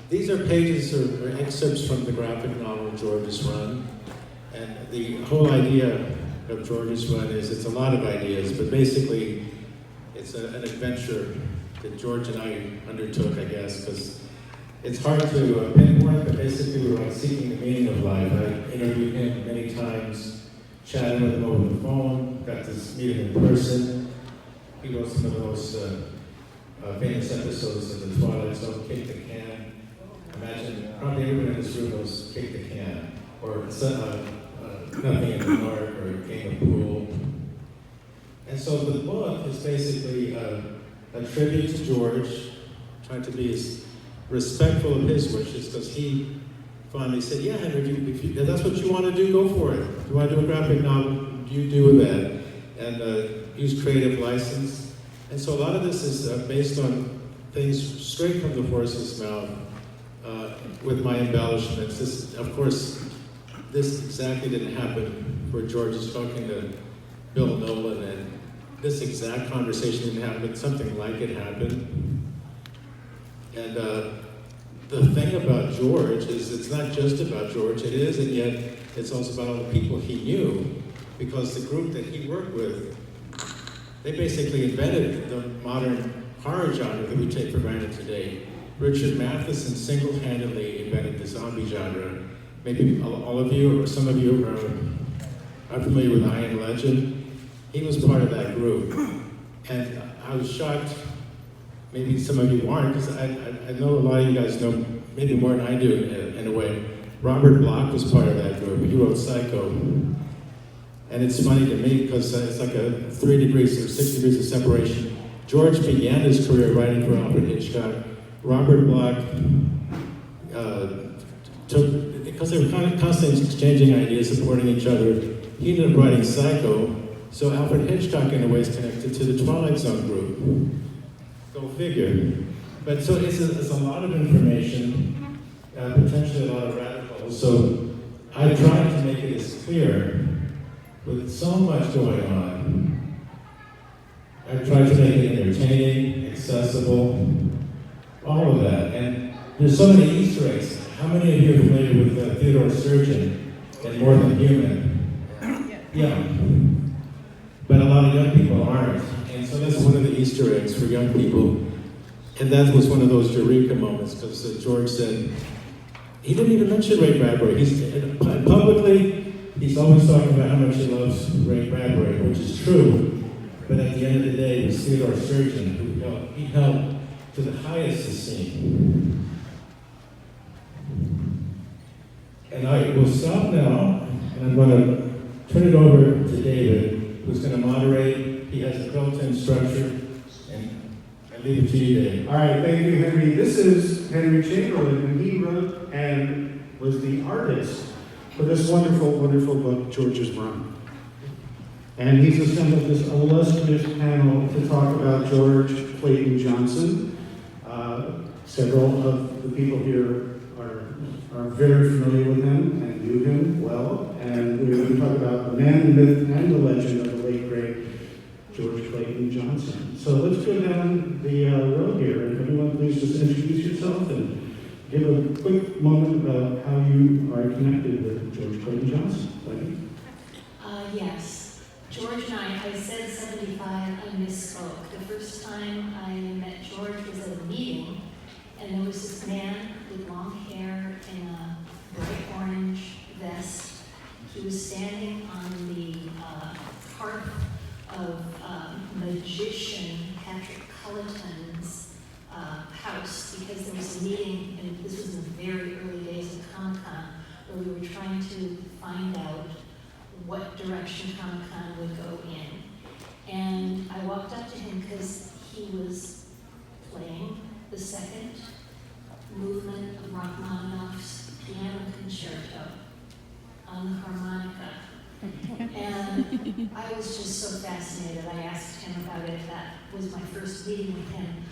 These are pages or excerpts from the graphic novel George's Run. And the whole idea of George's Run is it's a lot of ideas, but basically it's an adventure that George and I undertook, I guess, because it's hard to pinpoint, but basically we were like seeking the meaning of life. I interviewed him many times, chatted with him over the phone, got to meet him in person. He wrote some of the most famous episodes of the Twilight Zone, Kick the Can. Imagine, probably everyone in this room knows Kick the Can, or Nothing in the Dark, or Game of Pool. And so the book is basically a tribute to George, trying to be as respectful of his wishes, because he finally said, yeah, Henry, if that's what you want to do, go for it. If you want to do a graphic novel, you do that. And use creative license. And so a lot of this is based on things straight from the horse's mouth, with my embellishments. This, of course, this exactly didn't happen where George is talking to Bill Nolan, and this exact conversation didn't happen, but something like it happened. And the thing about George is it's not just about George, it is, and yet it's also about all the people he knew, because the group that he worked with, they basically invented the modern horror genre that we take for granted today. Richard Matheson single-handedly invented the zombie genre. Maybe all of you, or some of you are familiar with I Am Legend. He was part of that group. And I was shocked, maybe some of you aren't, because I know a lot of you guys know, maybe more than I do in a way. Robert Bloch was part of that group. He wrote Psycho. And it's funny to me, because it's like a 3 degrees or 6 degrees of separation. George began his career writing for Alfred Hitchcock. Robert Bloch took, because they were constantly exchanging ideas, supporting each other, he ended up writing Psycho, so Alfred Hitchcock in a way is connected to the Twilight Zone group. Go figure. But so it's a lot of information, potentially a lot of rabbit holes, so I tried to make it as clear, with so much going on. I tried to make it entertaining, accessible, all of that. And there's so many Easter eggs. How many of you are familiar with Theodore Sturgeon and More Than Human? Yeah. But a lot of young people aren't. And so that's one of the Easter eggs for young people. And that was one of those eureka moments, because George said, he didn't even mention Ray Bradbury. Publicly, he's always talking about how much he loves Ray Bradbury, which is true. But at the end of the day, it was Theodore Sturgeon who he held to the highest esteem. And I will stop now, and I'm going to turn it over to David, who's going to moderate. He has a built-in structure, and I leave it to you, David. All right, thank you, Henry. This is Henry Chamberlain, and he wrote and was the artist for this wonderful, wonderful book, George's Run. And he's assembled this illustrious panel to talk about George Clayton Johnson. Several of the people here are very familiar with him and knew him well. And we're going to talk about the man, the myth, and the legend of the late, great George Clayton Johnson. So let's go down the road here. And everyone, please just introduce yourself and give a quick moment about how you are connected with George Clayton Johnson. Wendy? Yes. George and I said 75, I misspoke. The first time I met George was at a meeting, and there was this man with long hair in a bright orange vest. He was standing on the hearth of magician Patrick Culleton's house, because there was a meeting, and this was in the very early days of Comic-Con, where we were trying to find out what direction Comic-Con would go in. And I walked up to him because he was playing the second movement of Rachmaninoff's piano concerto on the harmonica. And I was just so fascinated. I asked him about it. That was my first meeting with him.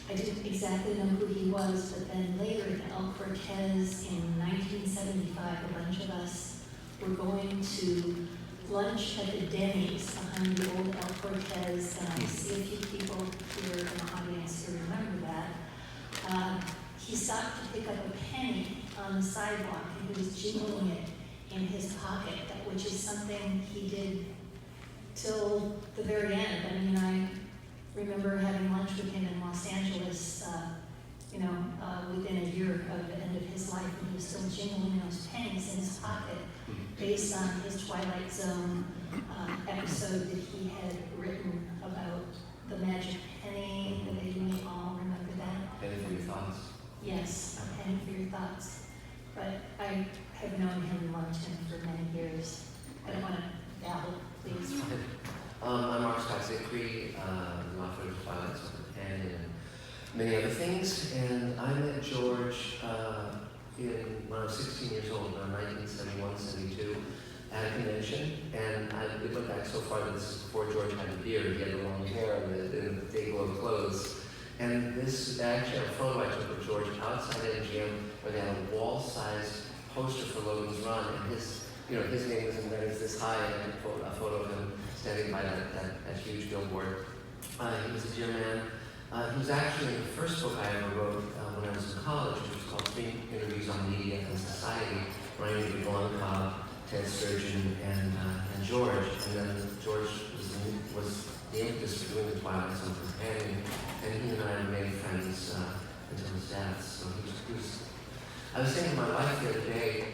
I didn't exactly know who he was, but then later at El Cortez in 1975, a bunch of us were going to lunch at the Denny's behind the old El Cortez, and I see a few people here in the audience who remember that. he stopped to pick up a penny on the sidewalk, and he was jingling it in his pocket, which is something he did till the very end. I mean, I remember having lunch with him in Los Angeles, within a year of the end of his life, and he was still jingling those pennies in his pocket based on his Twilight Zone episode that he had written about the magic penny. You may all remember that. Penny for your thoughts. Yes, a penny for your thoughts. But I have known him and loved him for many years. I don't want to babble, please. I'm Marc Zicree, the author of Twilight Zone Companion and many other things. And I met George when I was 16 years old, around 1971, 72, at a convention. And it went back so far that this is before George had a beard. He had the long hair and the day glow clothes. And this is actually a photo I took of George outside MGM where they had a wall-sized poster for Logan's Run, and his name was embedded this high, and I took a photo of him standing by that huge billboard. He was a dear man. He was actually in the first book I ever wrote when I was in college, which was called 3 Interviews on Media and Society, where I interviewed Lauren Cobb, Ted Sturgeon, and George. And then George was the impetus for doing the Twilight Zone Companion, and he and I remained friends until his death. So he was. I was thinking of my life the other day.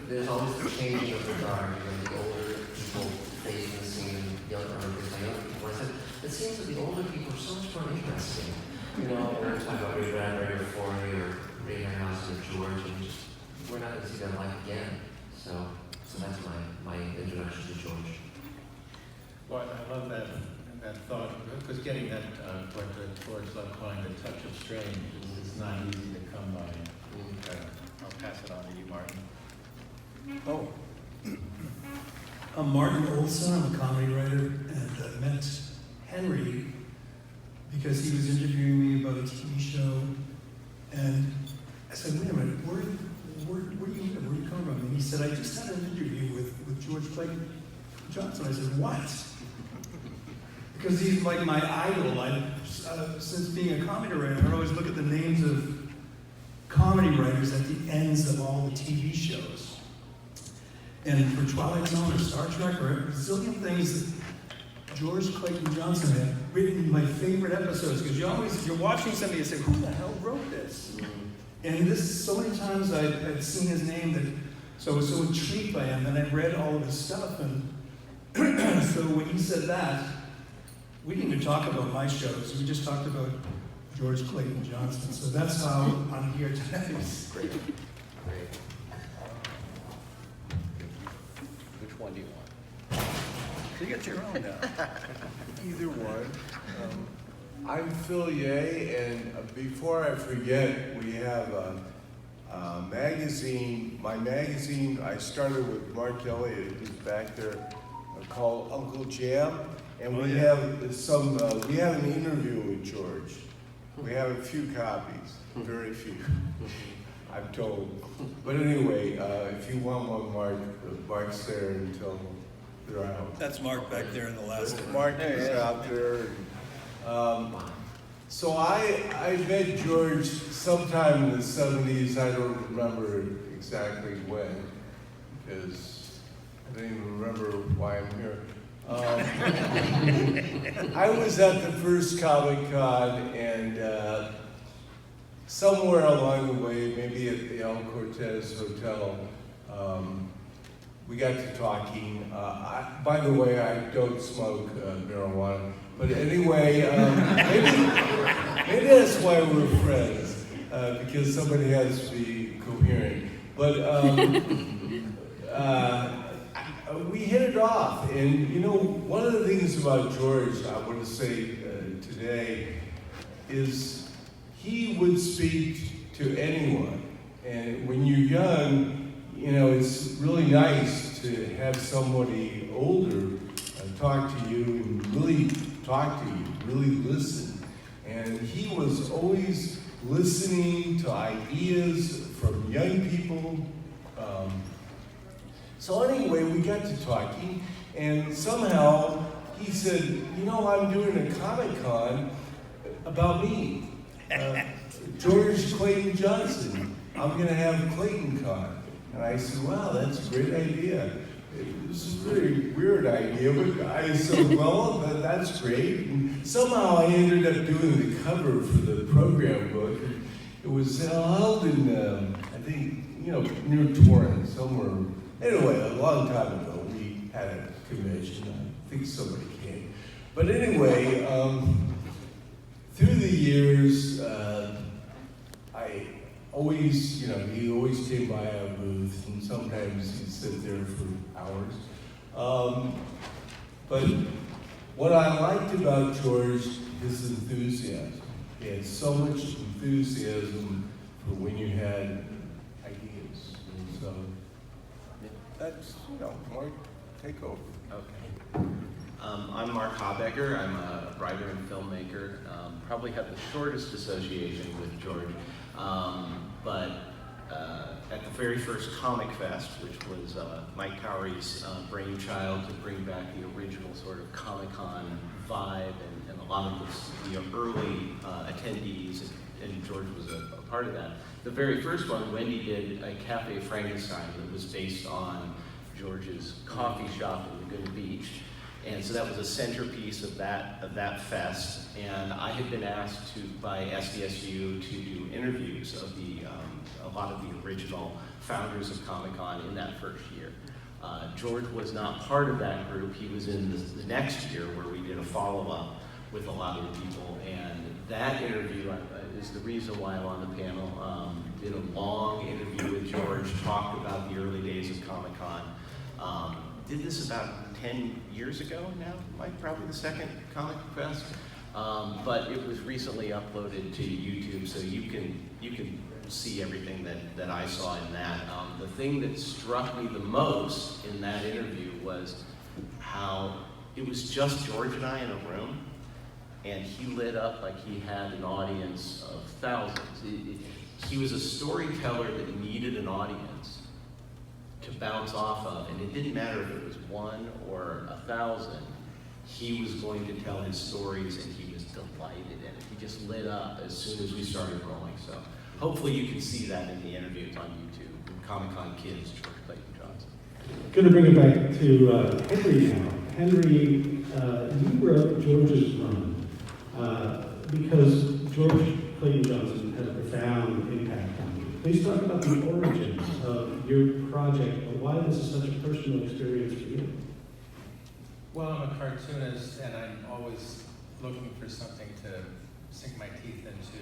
There's always the changing of the guard. The older people fade in the scene, and younger people. I said, it seems that the older people are so much more interesting. We're going to talk about Ray Bradbury or Forey or Ray Harryhausen or George, and we're not going to see them life again. So that's my introduction to George. Well, I love that thought, because getting that what George loved calling the touch of strange is not easy to come by. I'll pass it on to you, Martin. Oh. I'm Martin Olson. I'm a comedy writer, and I met Henry because he was interviewing me about a TV show, and I said, wait a minute, where are you coming from? And he said, I just had an interview with George Clayton Johnson. I said, what? Because he's like my idol. Since being a comedy writer, I always look at the names of comedy writers at the ends of all the TV shows. And for Twilight Zone or Star Trek or a zillion things that George Clayton Johnson had written my favorite episodes, because you're watching somebody and say, who the hell wrote this? And this, so many times I'd seen his name so I was so intrigued by him, and I read all of his stuff, and so when he said that, we didn't even talk about my shows, we just talked about George Clayton Johnson. So that's how I'm here today. Great. Which one do you want? You get your own now. Either one. I'm Phil Ye, and before I forget, we have a magazine. My magazine, I started with Mark Elliott, who's back there, called Uncle Jam. And we have we have an interview with George. We have a few copies, very few, I'm told. But anyway, if you want one, Mark's there until they're out. That's Mark back there in the last one. Mark is out there. So I met George sometime in the 70s. I don't remember exactly when, because I don't even remember why I'm here. I was at the first Comic-Con, and somewhere along the way, maybe at the El Cortez Hotel, we got to talking. By the way, I don't smoke marijuana, but anyway, maybe that's why we're friends, because somebody has to be coherent. But we hit it off, and one of the things about George, I want to say today, is he would speak to anyone. And when you're young, it's really nice to have somebody older talk to you and really talk to you, really listen. And he was always listening to ideas from young people. So anyway, we got to talking, and somehow he said, I'm doing a Comic-Con about me. George Clayton Johnson, I'm going to have Clayton Con. And I said, wow, that's a great idea. It was a very weird idea, but I said, well, that's great. And somehow I ended up doing the cover for the program book. It was held in, I think, near Torrance, somewhere. Anyway, a long time ago, we had a convention. I think somebody came. But anyway, through the years, I always, he always came by our booth, and sometimes he'd sit there for hours. But what I liked about George, his enthusiasm. He had so much enthusiasm for when you had ideas. And so that's, Mark, take over. Okay. I'm Mark Habegger. I'm a writer and filmmaker. Probably have the shortest association with George. But at the very first Comic Fest, which was Mike Towery's brainchild to bring back the original sort of Comic-Con vibe, and a lot of the early attendees, and George was a part of that. The very first one, Wendy did a Cafe Frankenstein that was based on George's coffee shop in Laguna Beach. And so that was a centerpiece of that fest. And I had been asked by SDSU to do interviews of a lot of the original founders of Comic-Con in that first year. George was not part of that group. He was in the next year where we did a follow-up with a lot of the people. And that interview is the reason why I'm on the panel. Did a long interview with George, talked about the early days of Comic-Con. Did this about 10 years ago now, Mike, probably the second Comic Fest. But it was recently uploaded to YouTube, so you can see everything that I saw in that. The thing that struck me the most in that interview was how it was just George and I in a room, and he lit up like he had an audience of thousands. He was a storyteller that needed an audience to bounce off of, and it didn't matter if it was 1 or 1,000. He was going to tell his stories, and he was delighted in it. He just lit up as soon as we started rolling. So hopefully you can see that in the interview. It's on YouTube. Comic-Con Kids, George Clayton Johnson. Going to bring it back to Henry now. Henry, you wrote George's Run because George Clayton Johnson had a profound impact on you. Please talk about the origins of your project and why this is such a personal experience for you. Well, I'm a cartoonist, and I'm always looking for something to sink my teeth into,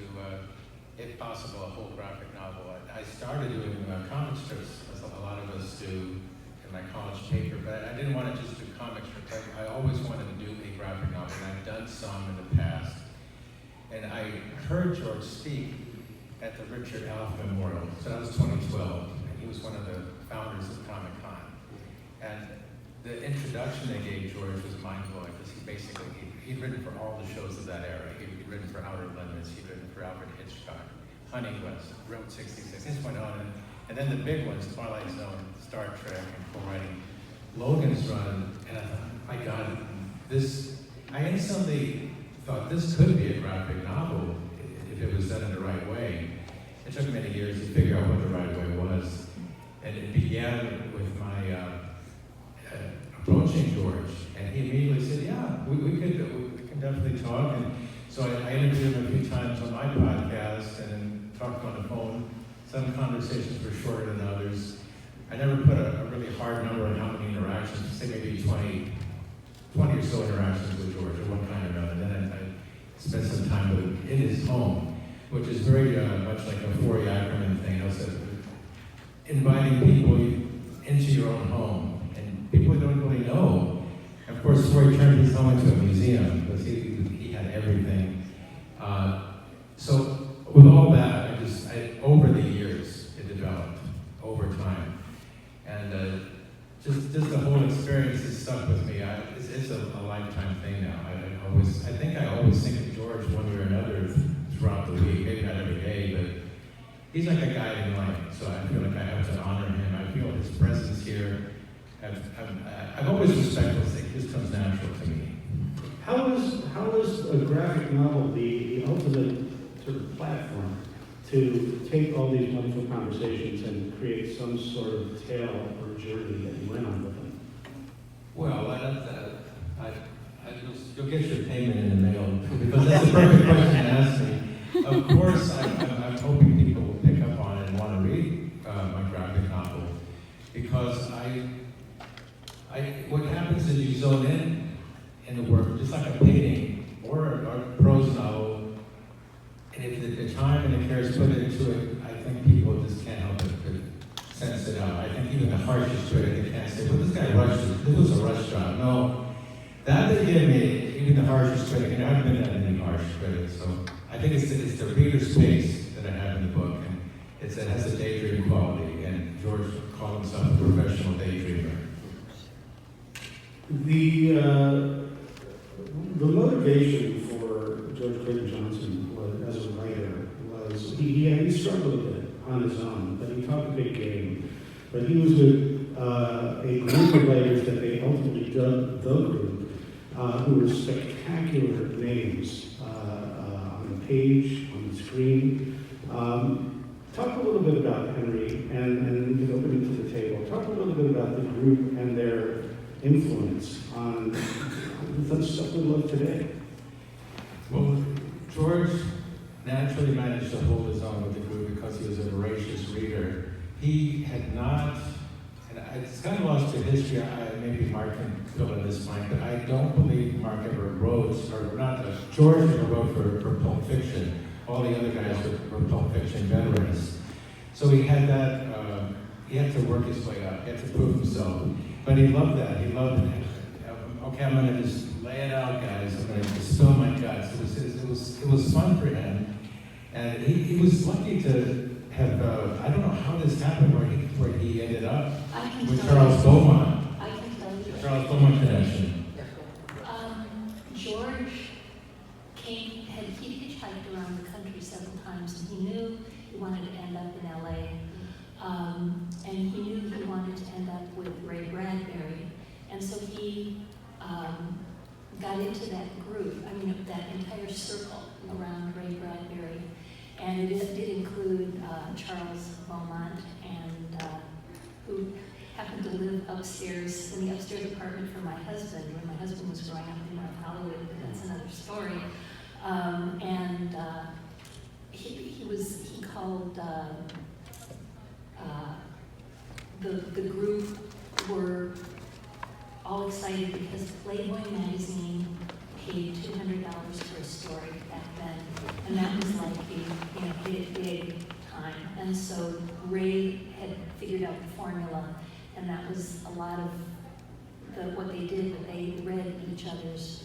if possible, a whole graphic novel. I started doing comic strips, as a lot of us do in my college paper, but I didn't want to just do comic strips. I always wanted to do a graphic novel, and I've done some in the past. And I heard George speak at the Richard Alf Memorial, so that was 2012, and he was one of the founders of Comic-Con. And the introduction they gave George was mind-blowing, because he'd written for all the shows of that era. He'd written for Outer Limits, he'd written for Alfred Hitchcock, Hunting West, Route 66, this went on. And then the big ones, Twilight Zone, Star Trek, and co-writing Logan's run, and I thought, my God, I instantly thought this could be a graphic novel if it was done in the right way. It took many years to figure out what the right way was. And it began with my approaching George, and he immediately said, yeah, we can definitely talk. And so I interviewed him a few times on my podcast and then talked on the phone. Some conversations were shorter than others. I never put a really hard number on how many interactions, say maybe 20 or so interactions with George of one kind or another. And then I spent some time with him in his home, which is very much like a Fourier acronym thing. I was inviting people into your own home, and people don't really know. And of course, Fourier turned his home into a museum because he had everything. So with all that, over the years, it developed over time, and just the whole experience has stuck with me. It's a lifetime thing now. I think I always think of George one way or another throughout the week, maybe not every day, but he's like a guiding light. So I feel like I have to honor him. I feel his presence here. I've always respected this. It just comes natural to me. How is a graphic novel the ultimate sort of platform to take all these wonderful conversations and create some sort of tale or journey that you went on with them? Well, you'll get your payment in the mail, because that's a perfect question to ask me. Of course, I'm hoping people will pick up on it and want to read my graphic novel, because what happens is you zone in the work, just like a painting or a prose novel, and if the time and the care is put into it, I think people just can't help but sense it out. I think even the harshest critic, they can't say, well, this guy rushed it. This was a rush job. No, that they give me, even the harshest critic, and I haven't been that many harsh critics, so I think it's the reader space that I have in the book, and it has a daydream quality, and George called himself a professional daydreamer. The motivation for George Clayton Johnson as a writer was he struggled a bit on his own, but he talked a big game. But he was with a group of writers that they ultimately dubbed the group, who were spectacular names on the page, on the screen. Talk a little bit about Henry, and you can open it to the table. Talk a little bit about the group and their influence on the stuff we love today. Well, George naturally managed to hold his own with the group because he was a voracious reader. He had not, and it's kind of lost to history, maybe Mark can fill in this blank, but I don't believe Mark ever wrote, or not, George ever wrote for Pulp Fiction. All the other guys were Pulp Fiction veterans. So he had that, he had to work his way up, he had to prove himself. But he loved that, he loved it. Okay, I'm gonna just lay it out, guys. I'm gonna just spill my guts. It was fun for him, and he was lucky to have. I don't know how this happened, where he ended up with Charles Beaumont. I can tell you. The Charles Beaumont connection. George he hitchhiked around the country several times, and he knew he wanted to end up in LA, and he knew he wanted to end up with Ray Bradbury, and so he got into that group, that entire circle around Ray Bradbury. And it did include Charles Beaumont, and who happened to live upstairs, in the upstairs apartment for my husband, when my husband was growing up in North Hollywood, but that's another story. He called the group were all excited because Playboy magazine paid $200 for a story back then, and that was like a big time. And so Ray had figured out the formula, and that was a lot of what they did. But they read each other's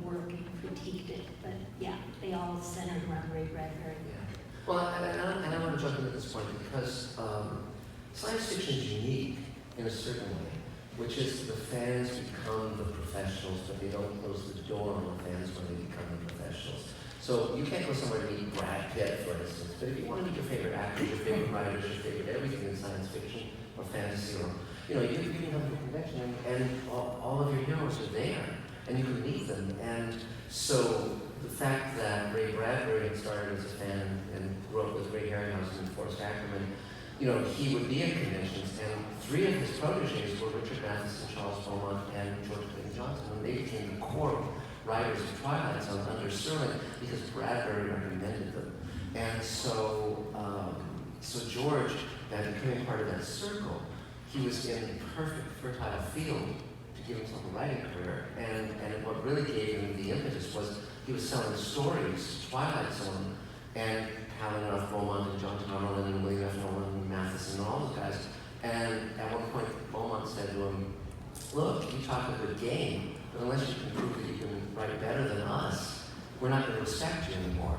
work and critiqued it. But yeah, they all centered around Ray Bradbury. Yeah. Well, and I want to jump in at this point because science fiction is unique in a certain way, which is the fans become the professionals, but they don't close the door on the fans when they become the professionals. So you can't go somewhere to meet Brad Pitt, for instance, but if you want to meet your favorite actors, your favorite writers, your favorite everything in science fiction or fantasy, or you can come to a convention and all of your heroes are there, and you can meet them. And so the fact that Ray Bradbury had started as a fan and grew up with Ray Harryhausen and Forrest Ackerman, he would be at conventions, and three of his protégés were Richard Matheson, Charles Beaumont, and George Clayton Johnson, and they became the core writers of Twilight Zone under Serling because Bradbury recommended them. And so George, becoming part of that circle, he was in the perfect fertile field to give himself a writing career. And what really gave him the impetus was he was selling stories, Twilight Zone, and Helen F. Beaumont and John Tomlin and William F. Nolan and Matheson and all those guys. And at one point, Beaumont said to him, look, you talk a good game, but unless you can prove that you can write better than us, we're not going to respect you anymore.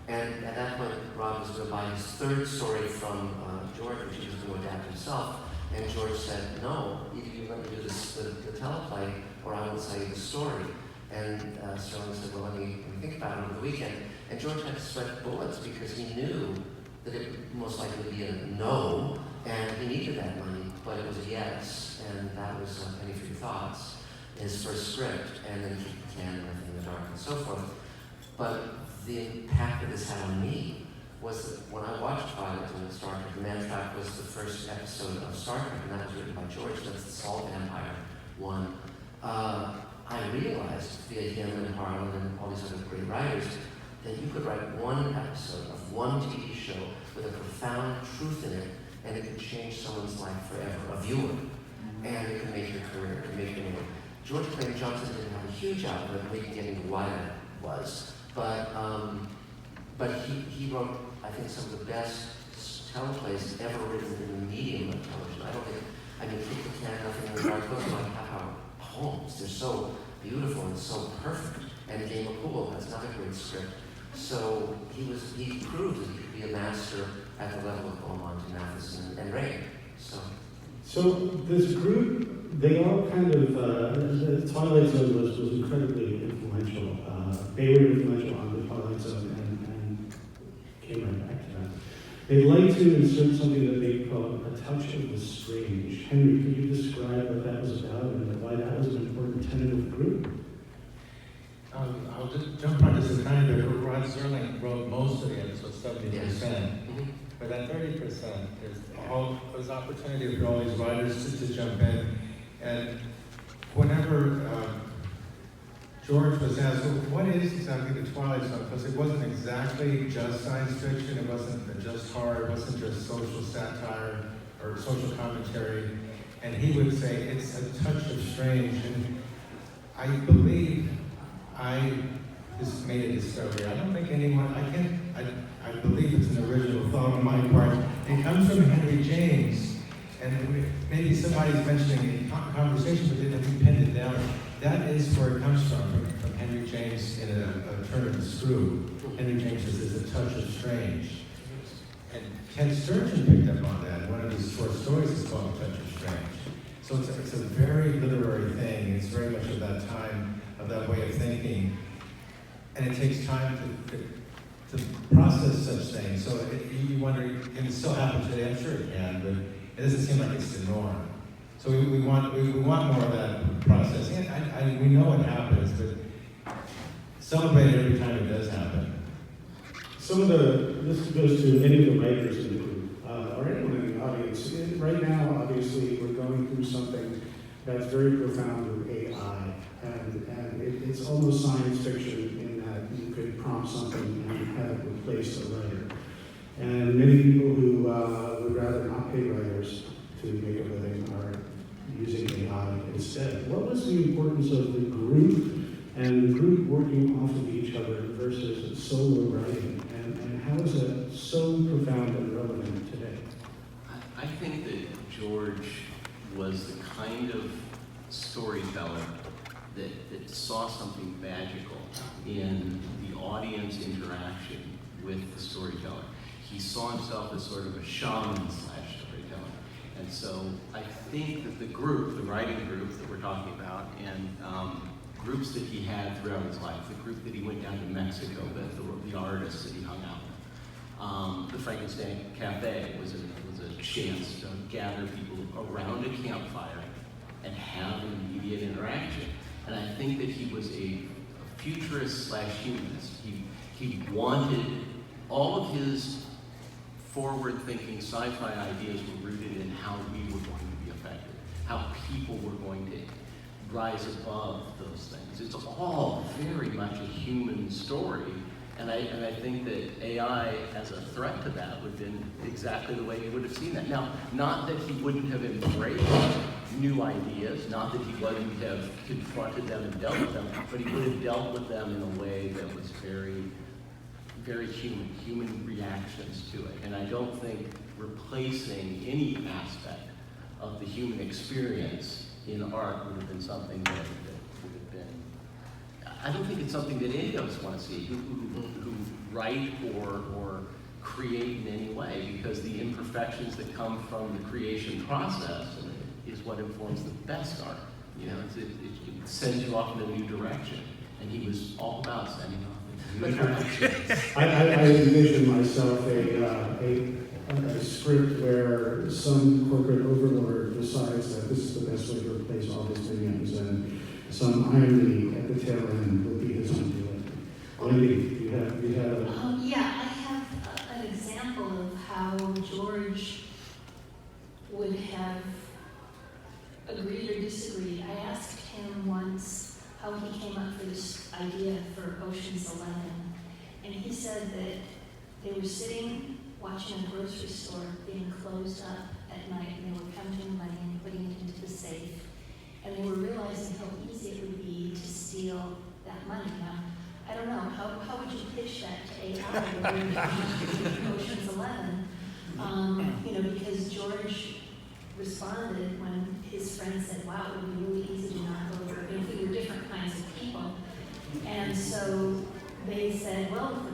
And at that point, Rob was going to buy his third story from George, which he was going to adapt himself. And George said, no, either you let me do the teleplay, or I won't sell you the story. And Sterling said, well, let me think about it over the weekend. And George had to sweat bullets because he knew that it would most likely be a no, and he needed that money, but it was a yes. And that was Penny for Your Thoughts, his first script, and then Keep the Can and Everything in the Dark and so forth. But the impact that this had on me was that when I watched Twilight Zone and Star Trek, Man Trap was the first episode of Star Trek, and that was written by George. That's the Salt Empire one. I realized via him and Harlan and all these other great writers that you could write one episode of one TV show with a profound truth in it, and it could change someone's life forever, a viewer. And it could make your career, it could make your name. George Clayton Johnson didn't have a huge outlet, maybe getting why that was. But he wrote, I think, some of the best teleplays ever written in the medium of television. I mean, Kick the Can, Nothing in the Dark, those are like half-hour poems. They're so beautiful and so perfect. And Game of Pool, that's not a great script. So he proved that he could be a master at the level of Beaumont and Matheson and Ray. So this group, they all kind of, the Twilight Zone was incredibly influential. They were influential on the Twilight Zone and came right back to that. They'd like to insert something that they call a touch of the strange. Henry, could you describe what that was about and why that was an important tenet of the group? I'll just jump on this a tiny bit. Rod Serling wrote most of the episodes, 70%. Mm-hmm. But that 30% was opportunity for all these writers to jump in. And whenever George was asked, well, what is exactly the Twilight Zone? Because it wasn't exactly just science fiction, it wasn't just horror, it wasn't just social satire or social commentary. And he would say, it's a touch of strange. And I believe I just made a discovery. I don't think anyone, I believe it's an original thought on my part. It comes from Henry James, and maybe somebody's mentioning a conversation, but they haven't pinned it down. That is where it comes from Henry James in a Turn of the Screw. Henry James says it's a touch of strange. And Ken Sturgeon picked up on that. One of his short stories is called A Touch of Strange. So it's a very literary thing. It's very much of that time, of that way of thinking. And it takes time to process such things. So you wonder, can it still happen today? I'm sure it can, but it doesn't seem like it's the norm. So we want more of that processing. And we know it happens, but celebrate it every time it does happen. This goes to any of the writers in the group, or anyone in the audience. Right now, obviously, we're going through something that's very profound with AI, and it's almost science fiction in that you could prompt something and have it replace a writer. And many people who would rather not pay writers to make a living are using AI instead. What was the importance of the group and the group working off of each other versus solo writing? And how is that so profound and relevant today? I think that George was the kind of storyteller that saw something magical in the audience interaction with the storyteller. He saw himself as sort of a shaman / storyteller. And so I think that the group, the writing group that we're talking about, and groups that he had throughout his life, the group that he went down to Mexico with, the artists that he hung out with, the Frankenstein Cafe was a chance to gather people around a campfire and have an immediate interaction. And I think that he was a futurist / humanist. He wanted all of his forward-thinking sci-fi ideas were rooted in how we were going to be affected, how people were going to rise above those things. It's all very much a human story, and I think that AI as a threat to that would have been exactly the way he would have seen that. Now, not that he wouldn't have embraced new ideas, not that he wouldn't have confronted them and dealt with them, but he would have dealt with them in a way that was very, very human reactions to it. And I don't think replacing any aspect of the human experience in art would have been something that would have been, I don't think it's something that any of us want to see, who write or create in any way, because the imperfections that come from the creation process is what informs the best art. You know, it sends you off in a new direction, and he was all about sending off in a new direction. I envision myself a script where some corporate overlord decides that this is the best way to replace all his minions, and some irony at the tail end will be his undoing. Wendy, you have Yeah, I have an agreed or disagreed. I asked him once how he came up for this idea for Ocean's 11, and he said that they were sitting watching a grocery store being closed up at night, and they were counting money and putting it into the safe, and they were realizing how easy it would be to steal that money. Now, I don't know, how would you pitch that to AI when you're Ocean's 11? Because George responded when his friend said, wow, it would be really easy to knock over, if we were different kinds of people. And so they said, well,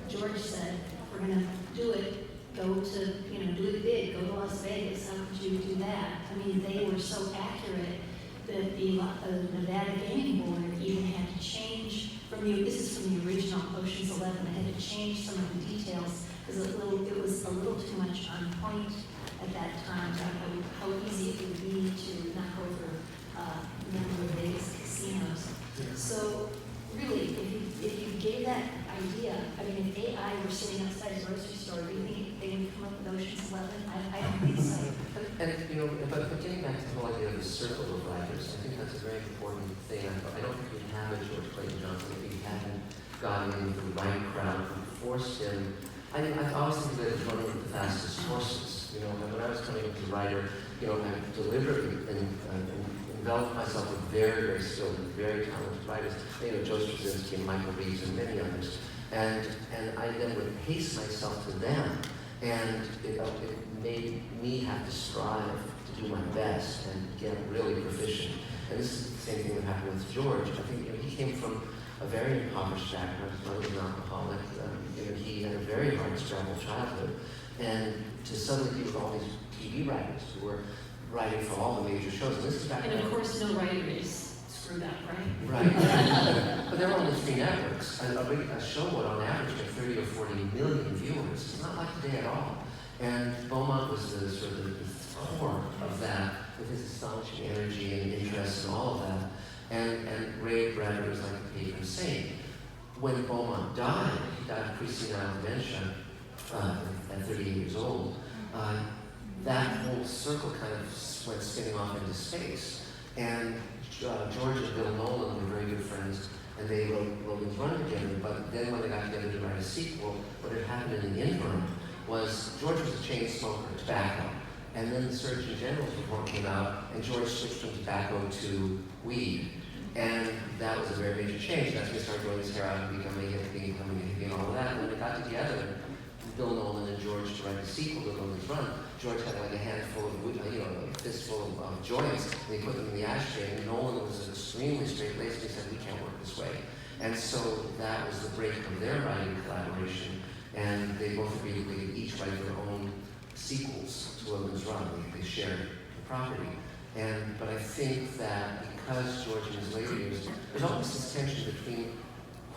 George said, if we're gonna do it, go to, do it big, go to Las Vegas, how could you do that? I mean, they were so accurate that the Nevada Gaming Board even had to change this is from the original Ocean's 11, they had to change some of the details because it was a little too much on point at that time about how easy it would be to knock over a number of Vegas casinos. So really, if you gave that idea, I mean, if AI were sitting outside a grocery store, do you think they would come up with Ocean's 11? I don't think so. But getting back to the whole idea of the circle of writers, I think that's a very important thing. I don't think we'd have a George Clayton Johnson if he hadn't gotten into the right crowd who forced him. I always think of it as running with the fastest horses. When I was coming up as a writer, I deliberately enveloped myself with very, very skilled and very talented writers. Joe Straczynski and Michael Reeves and many others. And I then would pace myself to them. And it made me have to strive to do my best and get really proficient. And this is the same thing that happened with George. I think he came from a very impoverished background. His mother was an alcoholic. He had a very hard, struggled childhood. And to suddenly be with all these TV writers who were writing for all the major shows. And this is back and of course, no writer is screwed up, right? Right. But there were only 3 networks. A show would, on average, get 30 or 40 million viewers. It's not like today at all. And Beaumont was the sort of the core of that, with his astonishing energy and interest and all of that. And Ray Bradbury was like the patron saint. When Beaumont died, he died of pre-senile dementia at 38 years old. That whole circle kind of went spinning off into space. And George and Bill Nolan were very good friends, and they wrote Logan's Run together. But then when they got together to write a sequel, what had happened in the interim was George was a chain smoker, tobacco. And then the Surgeon General's report came out, and George switched from tobacco to weed. And that was a very major change. That's when he started growing his hair out and becoming a hippie and all of that. And when they got together, Bill Nolan and George, to write the sequel to Logan's Run, George had like a handful of, a fistful of joints, and he put them in the ashtray, and Nolan was extremely straight-laced, and he said, we can't work this way. And so that was the break of their writing collaboration, and they both agreed that they could each write their own sequels to Logan's Run. They shared the property. But I think that because George in his later years, there's always this tension between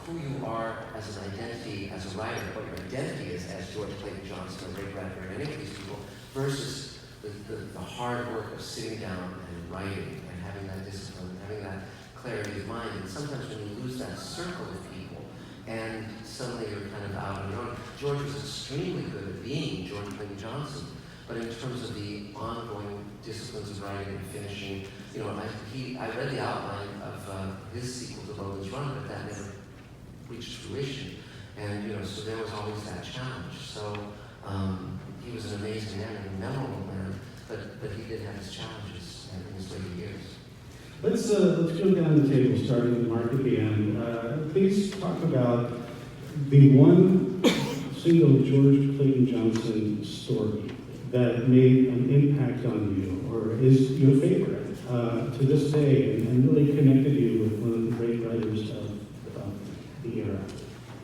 who you are as an identity, as a writer, what your identity is as George Clayton Johnson or Ray Bradbury, or any of these people, versus the hard work of sitting down and writing and having that discipline, and having that clarity of mind. And sometimes when you lose that circle of people, and suddenly you're kind of out on your own. George was extremely good at being George Clayton Johnson, but in terms of the ongoing disciplines of writing and finishing, I read the outline of his sequel to Logan's Run, but that never reached fruition. And so there was always that challenge. So he was an amazing man and a memorable man, but he did have his challenges in his later years. Let's go down the table, starting with Mark at the end. Please talk about the one single George Clayton Johnson story that made an impact on you, or is your favorite to this day, and really connected you with one of the great writers of the era.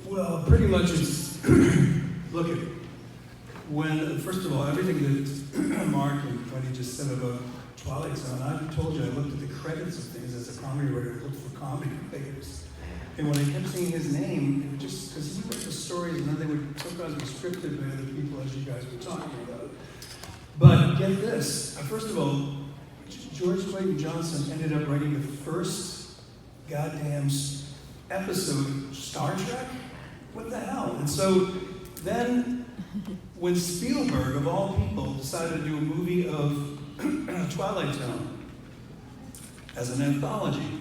Well, pretty much it's, look at, first of all, everything that Mark and Wendy just said about Twilight Zone, I told you I looked at the credits of things as a comedy writer, I looked for comedy players. And when I kept seeing his name, it was just because he wrote the stories and then they would sometimes be scripted by other people, as you guys were talking about. But get this, first of all, George Clayton Johnson ended up writing the first goddamn episode of Star Trek? What the hell? And so then, when Spielberg, of all people, decided to do a movie of Twilight Zone, as an anthology.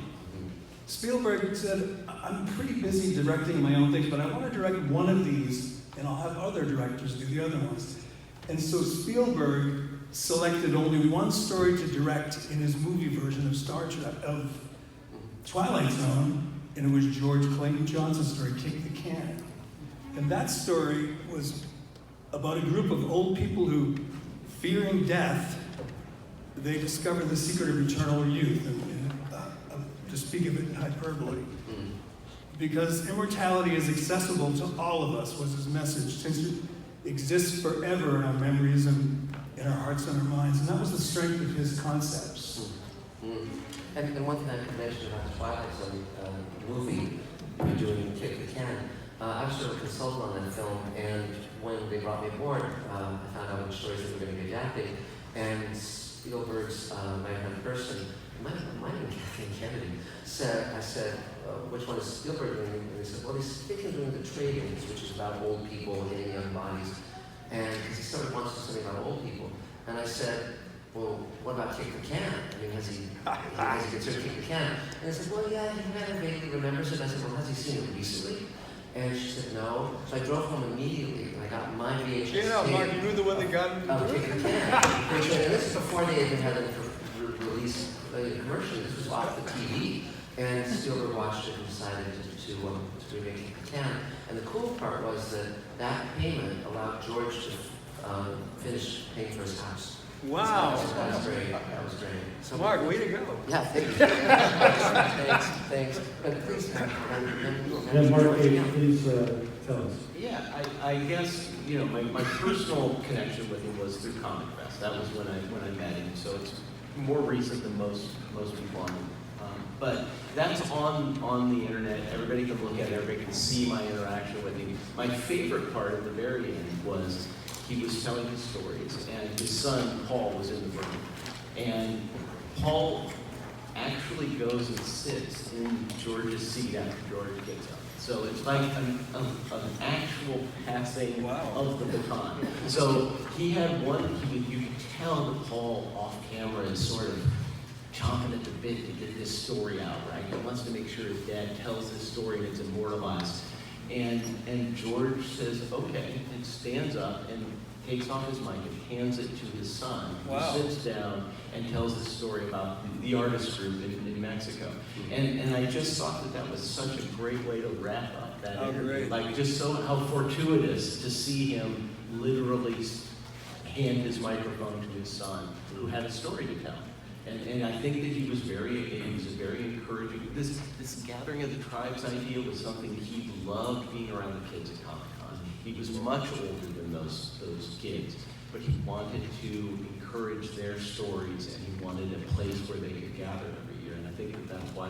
Spielberg said, I'm pretty busy directing my own things, but I want to direct one of these, and I'll have other directors do the other ones. And so Spielberg selected only one story to direct in his movie version of of Twilight Zone, and it was George Clayton Johnson's story, Kick the Can. And that story was about a group of old people who, fearing death, they discover the secret of eternal youth, to speak of it in hyperbole. Because immortality is accessible to all of us, was his message, since it exists forever in our memories and in our hearts and our minds. And that was the strength of his concepts. And one thing I could mention about the Twilight Zone movie you're doing, Kick the Can, I was sort of a consultant on that film, and when they brought me aboard, I found out which stories they were going to be adapting, and Spielberg's right-hand person, might have been Kathleen Kennedy, I said, which one is Spielberg doing? And they said, well, he's thinking of doing The Trade-ins, which is about old people getting young bodies, and because he sort of wants to do something about old people. And I said, well, what about Kick the Can? I mean, has he considered Kick the Can? And they said, well, yeah, he kind of vaguely remembers it. And I said, well, has he seen it recently? And she said, no. So I drove home immediately, and I got my VHS tape. Yeah, Mark, you were the one that got him to do Kick the Can. And this is before they even had it released commercially. This was off the TV. And Spielberg watched it and decided to remake Kick the Can. And the cool part was that payment allowed George to finish paying for his house. Wow. So that was great. That was great. So Mark, way to go. Yeah, thank you. Thanks. But please, Yeah, Mark, please tell us. Yeah, I guess, my personal connection with him was through Comic Fest. That was when I met him, so it's more recent than most people on. But that's on the internet. Everybody can look at it. Everybody can see my interaction with him. My favorite part at the very end was he was telling his stories, and his son, Paul, was in the room. And Paul actually goes and sits in George's seat after George gets up. So it's like an actual passing of the baton. So he had you could tell that Paul off camera is sort of chomping at the bit to get this story out, right? He wants to make sure his dad tells his story and it's immortalized. And George says, okay, and stands up and takes off his mic and hands it to his son, who sits down and tells the story about the artist group in Mexico. And I just thought that was such a great way to wrap up that interview. Great. Like, just so how fortuitous to see him literally hand his microphone to his son, who had a story to tell. And I think that he was very encouraging. This gathering of the tribes idea was something he loved, being around the kids at Comic-Con. He was much older than those kids, but he wanted to encourage their stories, and he wanted a place where they could gather every year. And I think that's why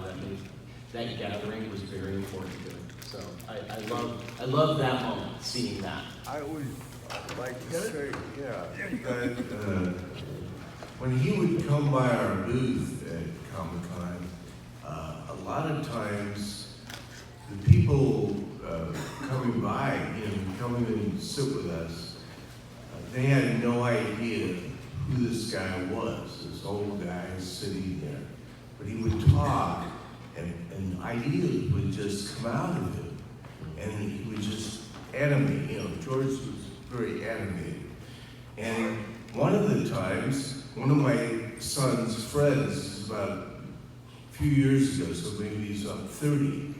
that gathering was very important to him. So I love that moment, seeing that. I would like to say, that when he would come by our booth at Comic-Con, a lot of times the people coming by, coming and sit with us, they had no idea who this guy was, this old guy sitting there. But he would talk, and ideas would just come out of him. And he would just animate, George was very animated. And one of the times, one of my son's friends, about a few years ago, so maybe he's about 30,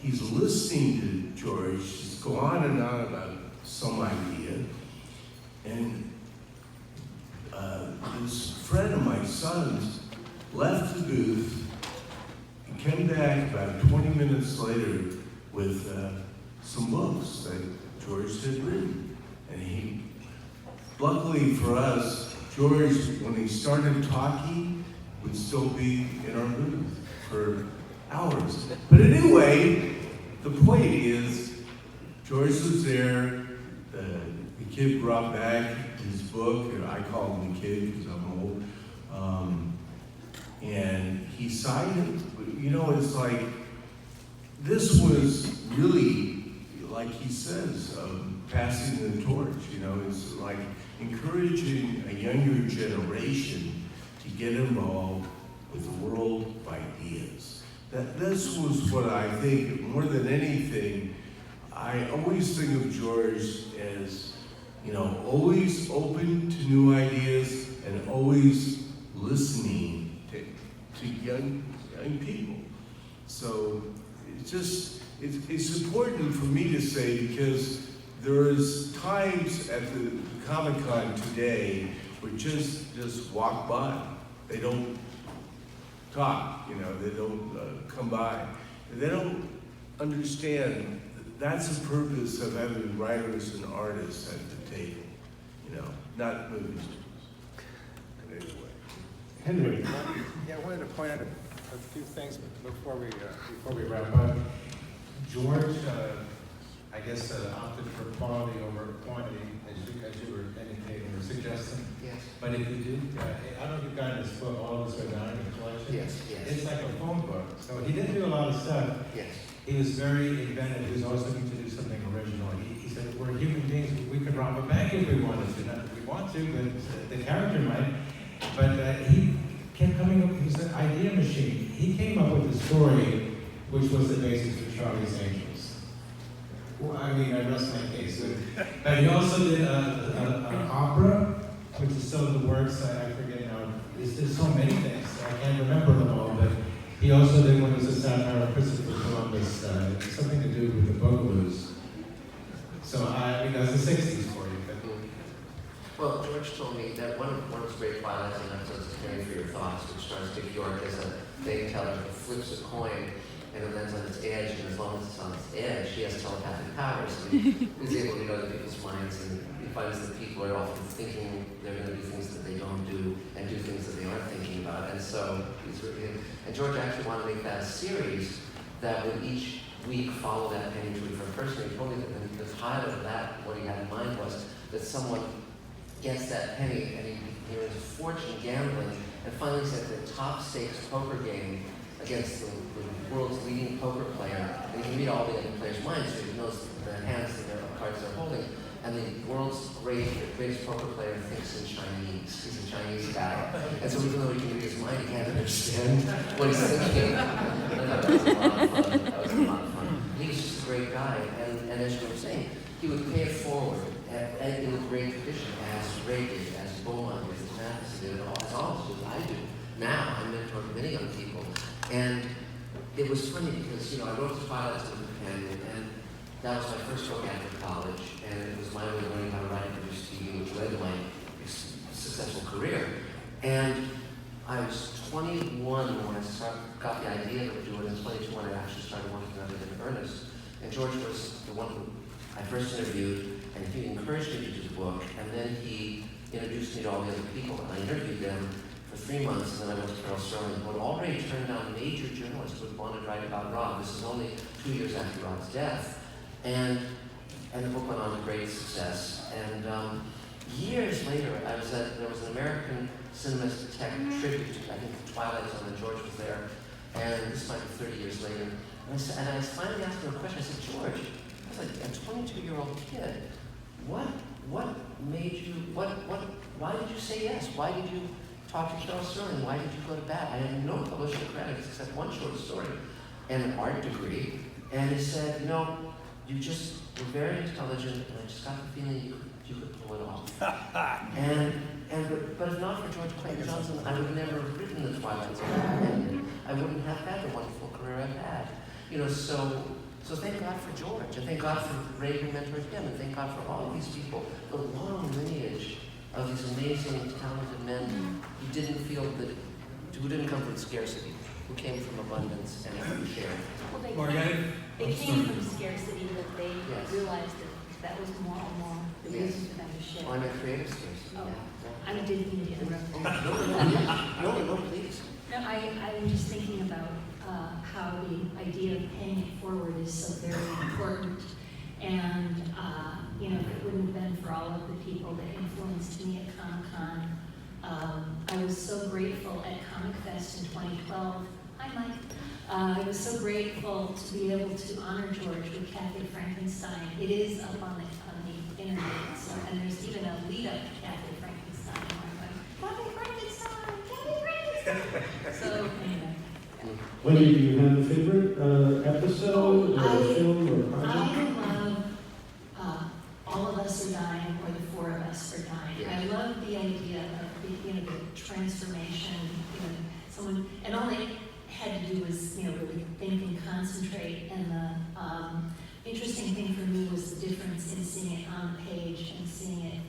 he's listening to George just go on and on about some idea. And this friend of my son's left the booth and came back about 20 minutes later with some books that George had written. And luckily for us, George, when he started talking, would still be in our booth for hours. But anyway, the point is, George was there, the kid brought back his book, and I call him the kid because I'm old, and he signed it. It's like, this was really, like he says, passing the torch, it's like encouraging a younger generation to get involved with the world This was what I think, more than anything, I always think of George as, always open to new ideas and always listening to young people. So it's important for me to say, because there is times at the Comic-Con today where just walk by. They don't talk, they don't come by. They don't understand that's the purpose of having writers and artists at the table, not movies. But anyway. Henry. Yeah, I wanted to point out a few things before we wrap up. George, I guess, opted for quality over quantity, as you were indicating or suggesting. Yes. But if you do, I don't know if you've gotten this book all this way down in the collection. Yes, yes. It's like a phone book. So he didn't do a lot of stuff. Yes. He was very inventive. He was always looking to do something original. He said, we're human beings. We could rob a bank if we wanted to. Not that we want to, but the character might. But he kept coming up, he was an idea machine. He came up with a story which was the basis for Charlie's Angels. Well, I mean, I rest my case. But he also did an opera, which is some of the works, I forget now. There's so many things. I can't remember them all, but he also did one that was a satire of Christopher Columbus, something to do with the Boogaloo's. So, that's the 60s for you. But Well, George told me that one of his great Twilight Zone episodes is Caring for Your Thoughts, which stars Dick York as a fake teller who flips a coin and it lands on its edge, and as long as it's on its edge, he has telepathic powers. And he's able to go to people's minds, and he finds that people are often thinking they're going to do things that they don't do, and do things that they aren't thinking about. And so, and George actually wanted to make that a series that would each week follow that penny to a different person. He told me that the highlight of that, what he had in mind was that someone gets that penny and he earns a fortune gambling, and finally he's at the top stakes poker game against the world's leading poker player, and he can read all the other players' minds, so he knows the hands and the cards they're holding. And the world's greatest poker player thinks in Chinese. He's a Chinese guy. And so even though he can read his mind, he can't understand what he's thinking. That was a lot of fun. That was a lot of fun. He was just a great guy. And as you were saying, he would pay it forward in a great tradition, as Ray did, as Beaumont did, as Matheson did, as all of us I do. Now, I mentor many young people. And it was funny because, I wrote the Twilight Zone Companion, and that was my first book after college, and it was my way of learning how to write and produce TV, which led to my successful career. And I was 21 when I got the idea to do it, and 22 when I actually started working on it in earnest. And George was the one who I first interviewed, and he encouraged me to do the book, and then he introduced me to all the other people, and I interviewed them for 3 months, and then I went to Carol Sterling, who had already turned down major journalists who had wanted to write about Rob. This is only 2 years after Rob's death. And the book went on to great success. And years later, there was an American Cinematheque tribute to, I think, Twilight Zone, and George was there. And this might be 30 years later. And I finally asked him a question. I said, George, I was like a 22-year-old kid. What made you, why did you say yes? Why did you talk to Carol Sterling? Why did you go to bat? I had no publishing credits except one short story and an art degree. And he said, you just were very intelligent, and I just got the feeling you could pull it off. But if not for George Clayton Johnson, I would have never written the Twilight Zone Companion. I wouldn't have had the wonderful career I've had. So thank God for George, and thank God for Ray who mentored him, and thank God for all of these people, the long lineage of these amazing, talented men who didn't come from scarcity, who came from abundance and who shared. Well, they came from scarcity, but they realized that was more and more the reason for them to share. Oh, I'm a creative scarcity. Oh, I didn't mean to interrupt. No, please. No, I'm just thinking about how the idea of paying it forward is so very important. And, if it wouldn't have been for all of the people that influenced me at Comic-Con, I was so grateful at Comic Fest in 2012. Hi, Mike. I was so grateful to be able to honor George with Kathy Frankenstein. It is up on the internet, and there's even a lead-up to Kathy Frankenstein. Kathy Frankenstein! Kathy Frankenstein! So, anyway. Wendy, do you have a favorite episode or film or project? I love All of Us Are Dying or The Four of Us Are Dying. Yeah. I love the idea of the transformation, someone, and all they had to do was, really think and concentrate. And the interesting thing for me was the difference in seeing it on the page and seeing it,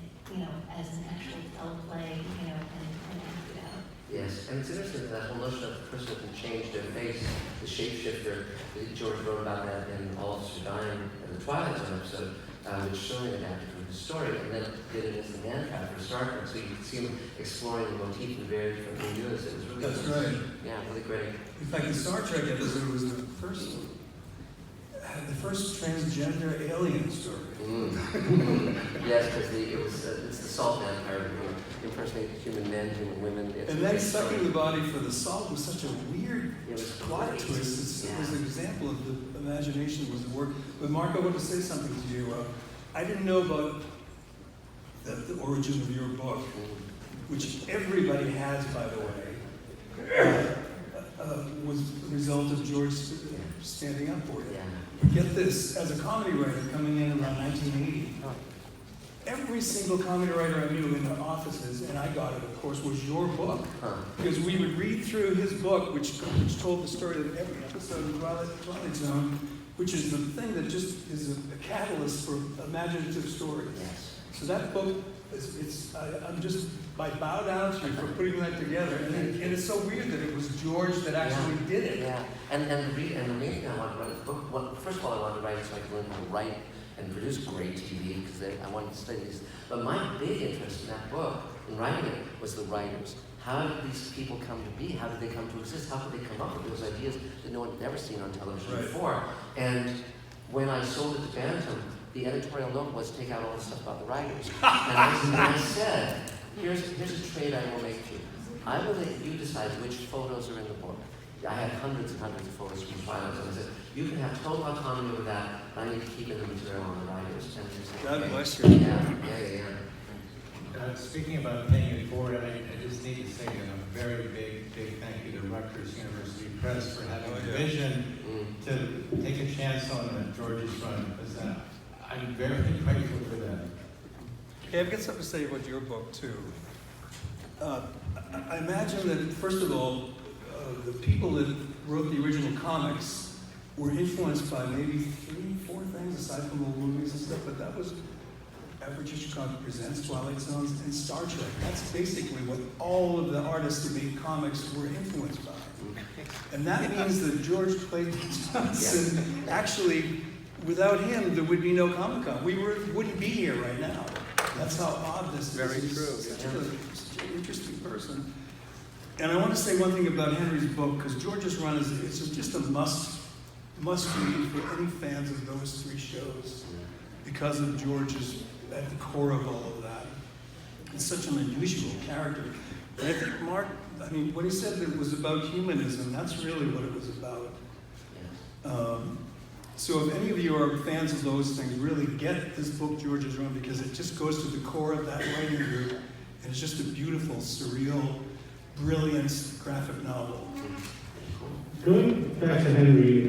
as an actual teleplay, and acted out. Yes, and it's interesting that whole notion of the person who can change their face, the shapeshifter. George wrote about that in All of Us Are Dying in the Twilight Zone episode, which Shirley adapted from his story, and then did it as the man trap for Star Trek. So you could see him exploring the motif in very different milieux. It was really That's right. Yeah, really great. In fact, the Star Trek episode was the first transgender alien story. Yes, because it's the salt vampire who impersonated human men, human women. And then sucking the body for the salt was such a weird plot crazy. twist. It was an example of the imagination was the work. But Mark, I want to say something to you. I didn't know about the origin of your book, which everybody has, by the way, was the result of George standing up for it. Yeah. Get this, as a comedy writer coming in around 1980, every single comedy writer I knew in the offices, and I got it, of course, was your book. Because we would read through his book, which told the story of every episode of Twilight Zone, which is the thing that just is a catalyst for imaginative stories. Yes. So that book, I bow down to you for putting that together, and it's so weird that it was George that actually did it. Yeah, and the reason I wanted to write the book, well, first of all, I wanted to write it so I could learn how to write and produce great TV, because I wanted to study these. But my big interest in that book, in writing it, was the writers. How did these people come to be? How did they come to exist? How could they come up with those ideas that no one had ever seen on television before? And when I sold it to Bantam, the editorial note was take out all the stuff about the writers. And I said, here's a trade I will make to you. I will let you decide which photos are in the book. I had hundreds and hundreds of photos from Twilight Zone. I said, you can have total autonomy over that, but I need to keep in the material on the writers. And God bless you. Yeah. Speaking about paying it forward, I just need to say that a very big thank you to Rutgers University Press for having the vision to take a chance on George's run, because I'm very grateful for that. Hey, I've got something to say about your book, too. I imagine that, first of all, the people that wrote the original comics were influenced by maybe 3-4 things, aside from old movies and stuff, but that was Alfred Hitchcock Presents, Twilight Zones, and Star Trek. That's basically what all of the artists who made comics were influenced by. And that means that George Clayton Johnson, actually, without him, there would be no Comic-Con. We wouldn't be here right now. That's how odd this is. Very He's true. Such an interesting person. And I want to say one thing about Henry's book, because George's Run is just a must read for any fans of those 3 shows, because of George's at the core of all of that. It's such an unusual character. And I think Mark, when he said that it was about humanism, that's really what it was about. So if any of you are fans of those things, really get this book, George's Run, because it just goes to the core of that writing group, and it's just a beautiful, surreal, brilliant graphic novel. Going back to Henry,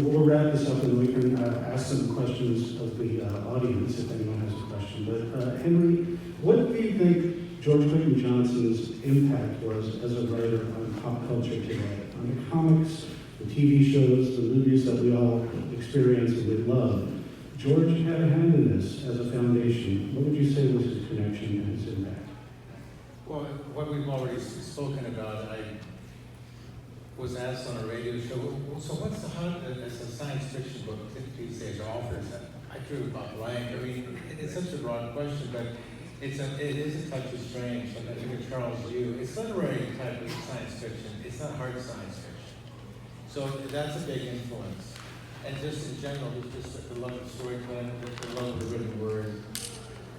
we'll wrap this up and we can ask some questions of the audience if anyone has a question. But Henry, what do you think George Clayton Johnson's impact was as a writer on pop culture today? On the comics, the TV shows, the movies that we all experience and we love. George had a hand in this as a foundation. What would you say was his connection and his impact? Well, what we've already spoken about, I was asked on a radio show, so what's it's a science fiction book these days offers? I drew about blank. I mean, it's such a broad question, but it is a touch of strange. And I think of Charles Yu. It's literary type of science fiction. It's not hard science fiction. So that's a big influence. And just in general, it's just the love of storytelling, the love of the written word.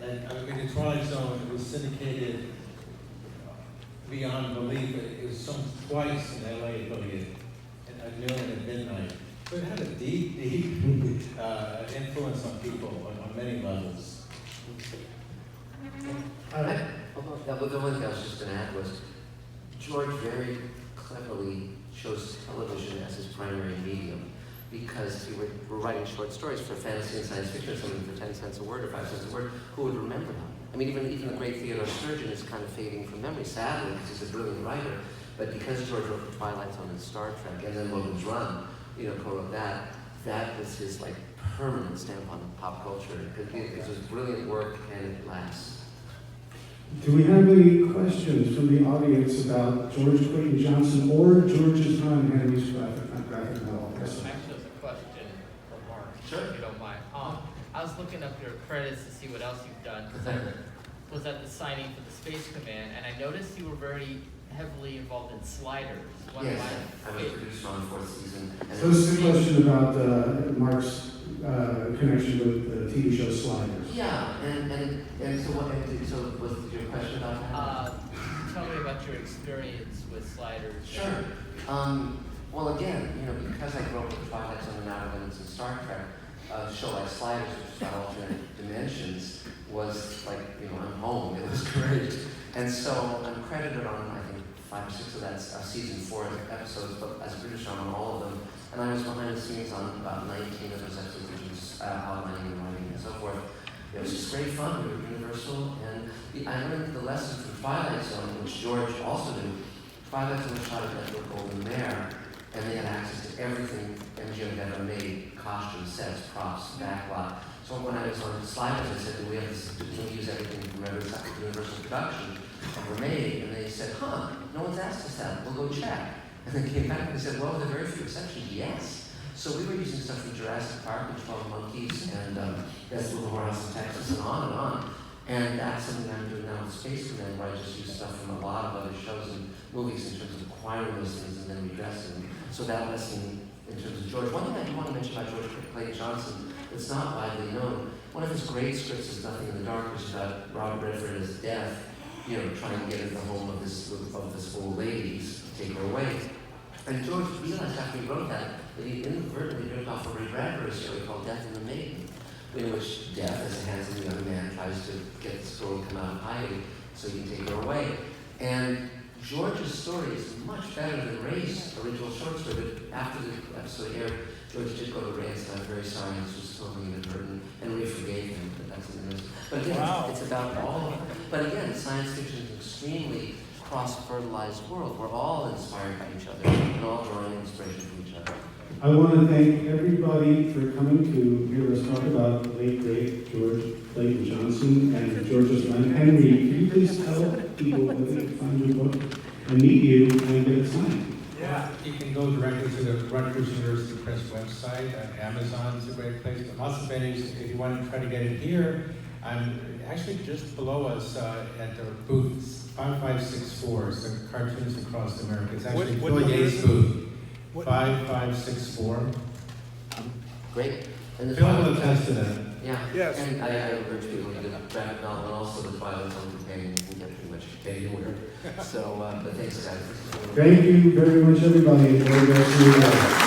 And I mean, the Twilight Zone was syndicated beyond belief. It was shown twice in LA affiliate at noon and at midnight. So it had a deep influence on people on many levels. The one thing I was just going to add was George very cleverly chose to primary medium, because we were writing short stories for fantasy and science fiction, something for 10 cents a word or 5 cents a word. Who would remember them? I mean, even the great Theodore Sturgeon is kind of fading from memory, sadly, because he's a brilliant writer. But because George wrote the Twilight Zone and Star Trek, and then Logan's Run, co-wrote that, that was his like permanent stamp on pop culture. It was brilliant work, and it lasts. Do we have any questions from the audience about George Clayton Johnson or George's Run, Henry's graphic novel? Yes, sir. Actually, it's a question for Mark, Sure. if you don't mind. I was looking up your credits to see what else you've done, because I was at the signing for the Space Command, and I noticed you were very heavily involved in Sliders. One of Yes, my I was a producer on the 4th season. And So this is a question about Mark's connection with the TV show Sliders. yeah, and so what? So was your question about that? Tell me about your experience with Sliders. Sure. Well, again, because I grew up with Twilight Zone and Outer Limits and Star Trek, a show like Sliders, which is about alternate dimensions, was like, I'm home. It was great. And so I'm credited on, I think, 5 or 6 of that season 4 episodes, but as a producer on all of them. And I was behind the scenes on about 19 of those episodes, which was outlining and writing and so forth. It was just great fun. We were Universal, and I learned the lesson from Twilight Zone, which George also knew. Twilight Zone was shot at Metro Golden Mare, and they had access to everything MGM had ever made: costumes, sets, props, backlot. So when I was on Sliders, I said, "Do we have this? Can we use everything from Universal production ever made?" And they said, "No one's asked us that. We'll go check." And they came back and said, "Well, with a very few exceptions, yes." So we were using stuff from Jurassic Park and 12 Monkeys and Best Little Whorehouse in Texas and on and on. And that's something I'm doing now with Space Command, where I just use stuff from a lot of other shows and movies in terms of acquiring those things and then redressing them. So that lesson in terms of George. One thing I do want to mention about George Clayton Johnson that's not widely known, one of his great scripts is Nothing in the Dark, which is about Robert Redford and his death, trying to get into the home of this old lady, take her away. And George realized after he wrote that he inadvertently ripped off a Ray Bradbury story called Death in the Maiden, in which Death, as a handsome young man, tries to get this girl to come out of hiding so he can take her away. And George's story is much better than Ray's original short story, but after the episode aired, George did go to Ray and said, "I'm very sorry, this was totally inadvertent," and Ray forgave him, but that's something else. But again, Wow. it's about all of it. But again, science fiction is an extremely cross-fertilized world. We're all inspired by each other and all drawing inspiration from each other. I want to thank everybody for coming to hear us talk about the late, great George Clayton Johnson and George's Run. Henry, can you please tell people where they can find your book and meet you and get it signed? Yeah, you can go directly to the Rutgers University Press website. Amazon's a great place, but lots of venues. If you want to try to get it here, I'm actually just below us at the booth 5564. It's the Cartoons Across America. It's actually What Phil number Yates' is it? booth. What- 5564. Great. And the Phil will attest to that. Yeah. Yes. And I urge people to get the graphic novel and also the Twilight Zone Companion. You can get pretty much anywhere. So, but thanks, guys. Thank you very much, everybody. Enjoy the rest of your day.